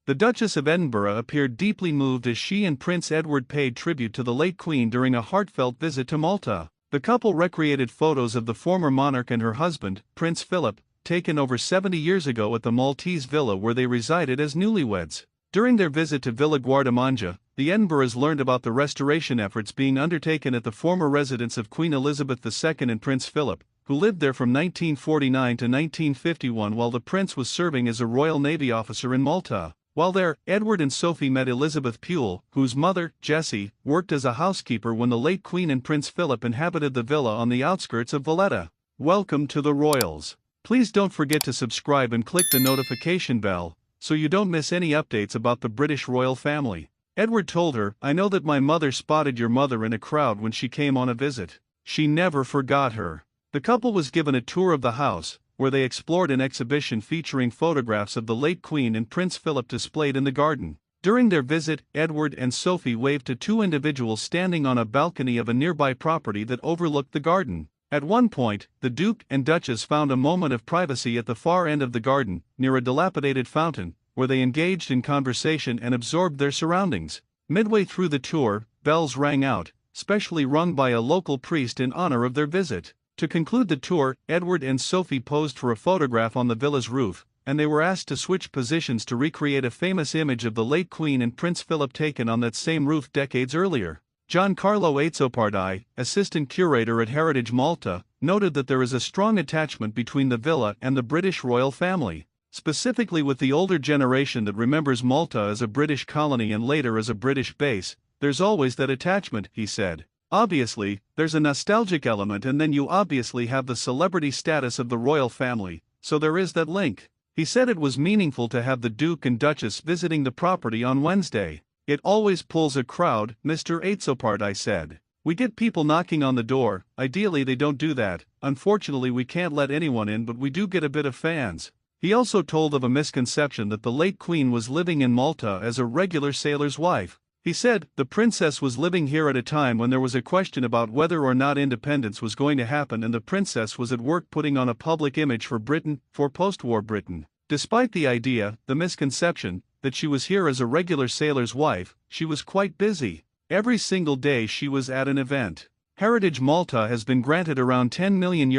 The Duchess of Edinburgh appeared deeply moved as she and Prince Edward paid tribute to the late Queen during a heartfelt visit to Malta. The couple recreated photos of the former monarch and her husband, Prince Philip, taken over 70 years ago at the Maltese villa where they resided as newlyweds. During their visit to Villa Guardamangia, the Edinburghs learned about the restoration efforts being undertaken at the former residence of Queen Elizabeth II and Prince Philip, who lived there from 1949 to 1951 while the prince was serving as a Royal Navy officer in Malta. While there, Edward and Sophie met Elizabeth Pule, whose mother, Jessie, worked as a housekeeper when the late Queen and Prince Philip inhabited the villa on the outskirts of Valletta. Welcome to the royals. Please don't forget to subscribe and click the notification bell, so you don't miss any updates about the British royal family. Edward told her, "I know that my mother spotted your mother in a crowd when she came on a visit. She never forgot her." The couple was given a tour of the house, where they explored an exhibition featuring photographs of the late Queen and Prince Philip displayed in the garden. During their visit, Edward and Sophie waved to two individuals standing on a balcony of a nearby property that overlooked the garden. At one point, the Duke and Duchess found a moment of privacy at the far end of the garden, near a dilapidated fountain, where they engaged in conversation and absorbed their surroundings. Midway through the tour, bells rang out, specially rung by a local priest in honor of their visit. To conclude the tour, Edward and Sophie posed for a photograph on the villa's roof, and they were asked to switch positions to recreate a famous image of the late Queen and Prince Philip taken on that same roof decades earlier. Giancarlo Azzopardi, assistant curator at Heritage Malta, noted that there is a strong attachment between the villa and the British royal family, specifically with the older generation that remembers Malta as a British colony and later as a British base. There's always that attachment, he said. Obviously, there's a nostalgic element, and then you obviously have the celebrity status of the royal family, so there is that link. He said it was meaningful to have the Duke and Duchess visiting the property on Wednesday. "It always pulls a crowd," Mr. Azzopardi said. "We get people knocking on the door. Ideally they don't do that. Unfortunately we can't let anyone in, but we do get a bit of fans." He also told of a misconception that the late Queen was living in Malta as a regular sailor's wife. He said, "The princess was living here at a time when there was a question about whether or not independence was going to happen, and the princess was at work putting on a public image for Britain, for post-war Britain. Despite the idea, the misconception, that she was here as a regular sailor's wife, she was quite busy. Every single day she was at an event." Heritage Malta has been granted around €10 million,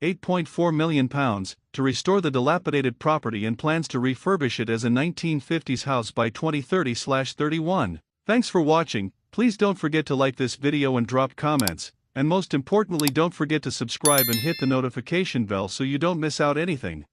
£8.4 million, to restore the dilapidated property and plans to refurbish it as a 1950s house by 2030/31. Thanks for watching. Please don't forget to like this video and drop comments, and most importantly don't forget to subscribe and hit the notification bell so you don't miss out anything.